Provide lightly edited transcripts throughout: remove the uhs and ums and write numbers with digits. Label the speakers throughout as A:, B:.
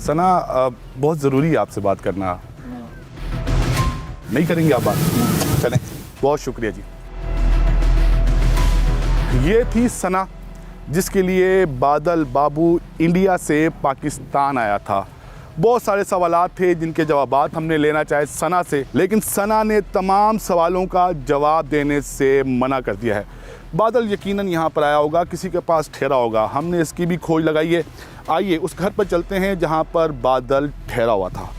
A: सना बहुत ज़रूरी है आपसे बात करना। नहीं करेंगे आप बात? चलें, बहुत शुक्रिया जी। ये थी सना, जिसके लिए बादल बाबू इंडिया से पाकिस्तान आया था। बहुत सारे सवालात थे जिनके जवाबात हमने लेना चाहे सना से, लेकिन सना ने तमाम सवालों का जवाब देने से मना कर दिया है। बादल यकीनन यहाँ पर आया होगा, किसी के पास ठहरा होगा, हमने इसकी भी खोज लगाई है। आइए उस घर पर चलते हैं जहाँ पर बादल ठहरा हुआ था।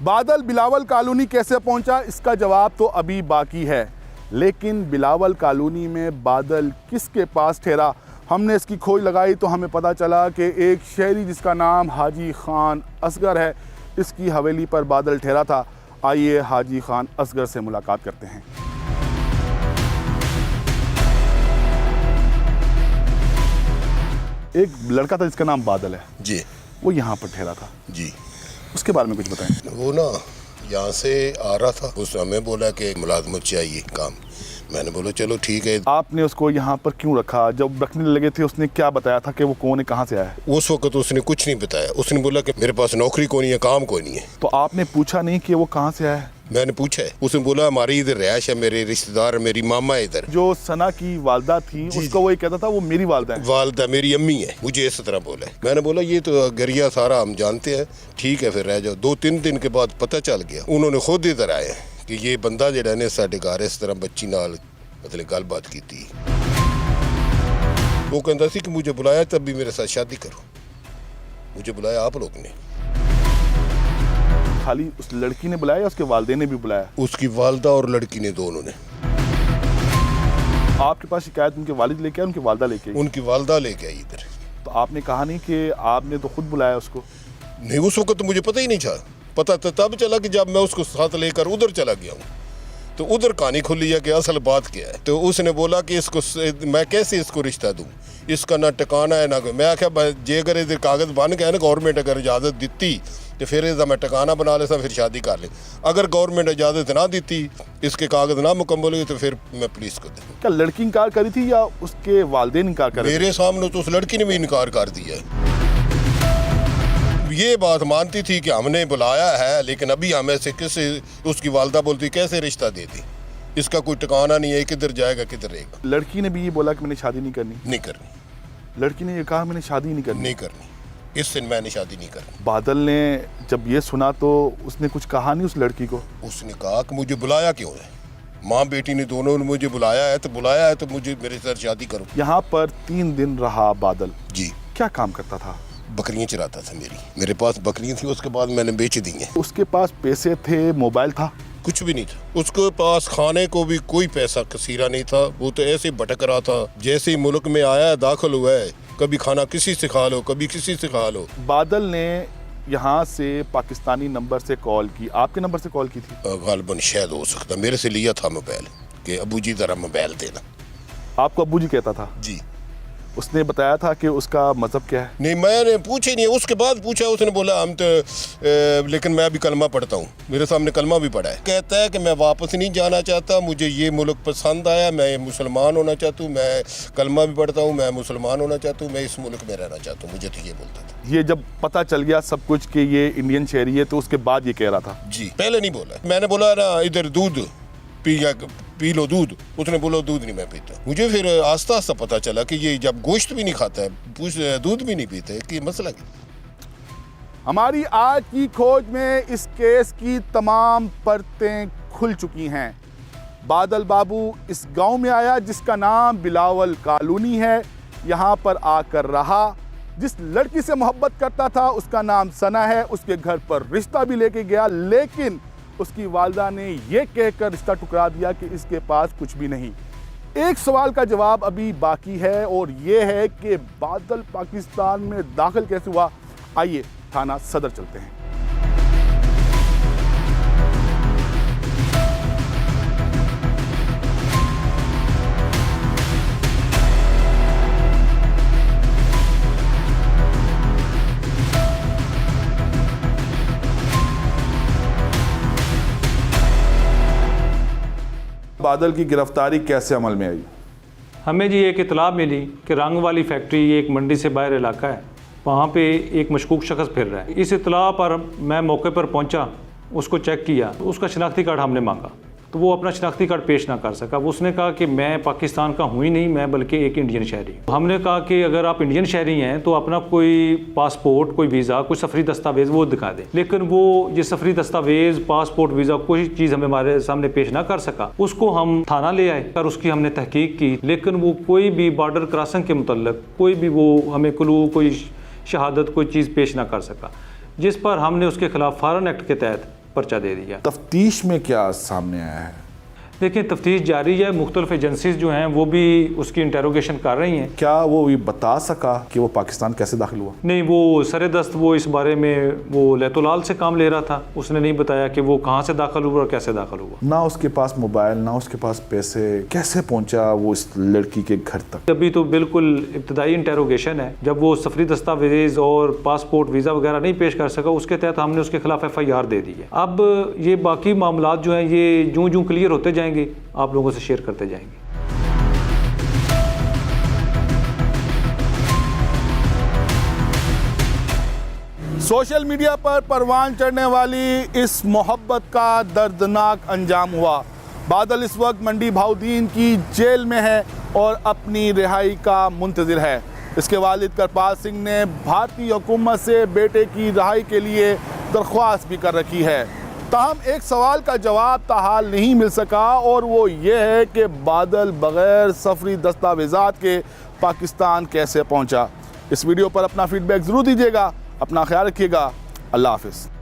A: बादल बिलावल कॉलोनी कैसे पहुंचा, इसका जवाब तो अभी बाकी है, लेकिन बिलावल कॉलोनी में बादल किसके पास ठहरा, हमने इसकी खोज लगाई तो हमें पता चला कि एक शहरी जिसका नाम हाजी खान असगर है, इसकी हवेली पर बादल ठहरा था। आइए हाजी खान असगर से मुलाकात करते हैं। एक लड़का था जिसका नाम बादल है
B: जी,
A: वो यहाँ पर ठहरा था
B: जी।
A: उसके बारे में कुछ बताएं।
B: वो ना यहाँ से आ रहा था, उस हमें बोला कि मुलाजमत चाहिए काम। मैंने बोला चलो ठीक है।
A: आपने उसको यहाँ पर क्यों रखा? जब रखने लगे थे उसने क्या बताया था कि वो कौन है, कहाँ से आया है?
B: उस वक्त उसने कुछ नहीं बताया, उसने बोला कि मेरे पास नौकरी कोई नहीं है, काम कोई नहीं है।
A: तो आपने पूछा नहीं कि वो कहाँ से आया है?
B: मैंने पूछा है, उसने बोला हमारी इधर रहायश है, मेरे रिश्तेदार, मेरी मामा है इधर।
A: जो सना की वालदा थी उसको वो ये कहता था वो मेरी वालदा है।
B: वालदा मेरी अम्मी है, मुझे इस तरह बोला है। मैंने बोला ये तो गरिया सारा हम जानते हैं, ठीक है फिर रह जाओ। 2-3 दिन के बाद पता चल गया, उन्होंने खुद इधर आए कि ये बंदा जो ने साडे घर इस तरह बच्ची नाल मतलब गलबात की थी। वो कहता सी कि मुझे बुलाया तब भी मेरे साथ शादी करो, मुझे बुलाया आप लोग ने।
A: खाली उस लड़की ने बुलाया या उसके वालदे ने भी बुलाया?
B: उसकी वालदा और लड़की ने, दोनों ने।
A: आपके पास शिकायत उनके वालिद लेके आए, उनकी वालदा लेके आई?
B: उनकी वालदा लेके आई इधर।
A: तो आपने कहा नहीं कि आपने तो खुद बुलाया उसको?
B: नहीं, उस वक्त तो मुझे पता ही नहीं था। पता तो तब चला कि जब मैं उसको साथ लेकर उधर चला गया हूँ, तो उधर कहानी खुली है कि असल बात क्या है। तो उसने बोला कि इसको मैं कैसे इसको रिश्ता दूँ, इसका ना टकाना है ना कोई। मैं आख्या जे अगर इधर कागज़ बन गया ना, गवर्नमेंट अगर इजाज़त दिती तो फिर इसका मैं टकाना बना लेता, फिर शादी कर ले। अगर गवर्नमेंट इजाज़त ना देती, इसके कागज़ ना मुकम्मल हुए, तो फिर मैं पुलिस को दे।
A: क्या लड़की इनकार करी थी या उसके वालदेन इनकार कर रहे थे?
B: मेरे सामने तो उस लड़की ने भी इनकार कर दिया है। ये बात मानती थी कि हमने बुलाया है, लेकिन अभी हमें से किसी, उसकी वालदा बोलती कैसे रिश्ता दे दी, इसका कोई ठिकाना नहीं है, किधर जाएगा किधर रहेगा।
A: लड़की ने भी ये बोला कि मैंने शादी नहीं करनी?
B: नहीं करनी।
A: लड़की ने ये कहा मैंने शादी नहीं करनी?
B: नहीं करनी, इस दिन मैंने शादी नहीं करनी।
A: बादल ने जब ये सुना तो उसने कुछ कहा नहीं उस लड़की को?
B: उसने कहा कि मुझे बुलाया क्यों है, माँ बेटी ने दोनों ने मुझे बुलाया है तो मुझे मेरे साथ शादी करो।
A: यहाँ पर 3 दिन रहा बादल
B: जी।
A: क्या काम करता था?
B: बकरियाँ चराता था। मेरे पास बकरियाँ थी, उसके बाद मैंने बेच दी हैं।
A: उसके पास पैसे थे, मोबाइल था?
B: कुछ भी नहीं था उसके पास, खाने को भी कोई पैसा कसीरा नहीं था। वो तो ऐसे भटक रहा था, जैसे ही मुल्क में आया दाखिल हुआ है, कभी खाना किसी से खा लो, कभी किसी से खा लो।
A: बादल ने यहाँ से पाकिस्तानी नंबर से कॉल की, आपके नंबर से कॉल की थी?
B: गालबन शायद हो सकता, मेरे से लिया था मोबाइल कि अबू जी जरा मोबाइल देना।
A: आपको अब्बू जी कहता था?
B: जी।
A: उसने बताया था कि उसका मजहब क्या है?
B: नहीं, मैंने पूछे नहीं, उसके बाद पूछा, उसने बोला हम तो लेकिन मैं अभी कलमा पढ़ता हूँ, मेरे सामने कलमा भी पढ़ा है। कहता है कि मैं वापस नहीं जाना चाहता, मुझे ये मुल्क पसंद आया, मैं मुसलमान होना चाहता हूँ, मैं कलमा भी पढ़ता हूँ, मैं मुसलमान होना चाहता हूँ, मैं इस मुल्क में रहना चाहता हूँ। मुझे तो ये बोलता था।
A: ये जब पता चल गया सब कुछ कि ये इंडियन शहरी है तो उसके बाद ये कह रहा था?
B: जी। पहले नहीं बोला, मैंने बोला ना इधर दूध पी लो दूध, उसने बोला दूध नहीं मैं पीता। मुझे फिर आस्ता आस्ता पता चला कि ये जब गोश्त भी नहीं खाता है, दूध भी नहीं पीता है, कि मसला क्या।
A: हमारी आज की खोज में इस केस की तमाम परतें खुल चुकी हैं। बादल बाबू इस गांव में आया जिसका नाम बिलावल कॉलोनी है, यहाँ पर आकर रहा। जिस लड़की से मोहब्बत करता था उसका नाम सना है, उसके घर पर रिश्ता भी लेके गया, लेकिन उसकी वालदा ने ये कहकर रिश्ता ठुकरा दिया कि इसके पास कुछ भी नहीं। एक सवाल का जवाब अभी बाकी है और ये है कि बादल पाकिस्तान में दाखिल कैसे हुआ। आइए थाना सदर चलते हैं। बादल की गिरफ्तारी कैसे अमल में आई?
C: हमें जी एक इतला मिली कि रंग वाली फैक्ट्री, ये एक मंडी से बाहर इलाका है, वहाँ पे एक मशकूक शख्स फिर रहा है। इस इतला पर मैं मौके पर पहुँचा, उसको चेक किया, उसका शनाख्ती कार्ड हमने मांगा तो वो अपना शनाख्ती कार्ड पेश ना कर सका। उसने कहा कि मैं पाकिस्तान का हूँ ही नहीं, मैं बल्कि एक इंडियन शहरी हूँ। हमने कहा कि अगर आप इंडियन शहरी हैं तो अपना कोई पासपोर्ट, कोई वीज़ा, कोई सफरी दस्तावेज़ वो दिखा दें। लेकिन वो ये सफरी दस्तावेज़, पासपोर्ट, वीज़ा कोई चीज़ हमें हमारे सामने पेश ना कर सका। उसको हम थाना ले आए और उसकी हमने तहकीक की, लेकिन वो कोई भी बॉर्डर क्रॉसिंग के मुतल्लिक कोई भी वो हमें क्लू, कोई शहादत, कोई चीज़ पेश ना कर सका, जिस पर हमने उसके खिलाफ फॉरेन एक्ट के तहत पर्चा दे दिया।
A: तफ्तीश में क्या सामने आया है?
C: देखिए, तफ्तीश जारी है, मुख्तलिफ एजेंसीज जो हैं वो भी उसकी इंटेरोगेशन कर रही हैं।
A: क्या वो ये बता सका कि वो पाकिस्तान कैसे दाखिल हुआ?
C: नहीं, वो सरेदस्त वो इस बारे में वो लैतुलाल से काम ले रहा था, उसने नहीं बताया कि वो कहाँ से दाखिल हुआ और कैसे दाखिल हुआ।
A: ना उसके पास मोबाइल, ना उसके पास पैसे, कैसे पहुंचा वो इस लड़की के घर तक?
C: अभी तो बिल्कुल इब्तदाई इंटेरोगेशन है। जब वो सफरी दस्तावेज और पासपोर्ट, वीज़ा वगैरह नहीं पेश कर सका, उसके तहत हमने उसके खिलाफ FIR दे दी है। अब ये बाकी मामलात जो हैं ये जूँ क्लियर होते जाएंगे, आप लोगों से शेयर करते जाएंगे।
A: सोशल मीडिया पर परवान चढ़ने वाली इस मोहब्बत का दर्दनाक अंजाम हुआ। बादल इस वक्त मंडी भाउदीन की जेल में है और अपनी रिहाई का मुंतज़िर है। इसके वालिद करपाल सिंह ने भारतीय हुकूमत से बेटे की रिहाई के लिए दरख्वास्त भी कर रखी है। ताहम एक सवाल का जवाब ताहाल नहीं मिल सका और वो ये है कि बादल बग़ैर सफरी दस्तावेज़ात के पाकिस्तान कैसे पहुंचा। इस वीडियो पर अपना फीडबैक ज़रूर दीजिएगा। अपना ख्याल रखिएगा। अल्लाह हाफ़िज़।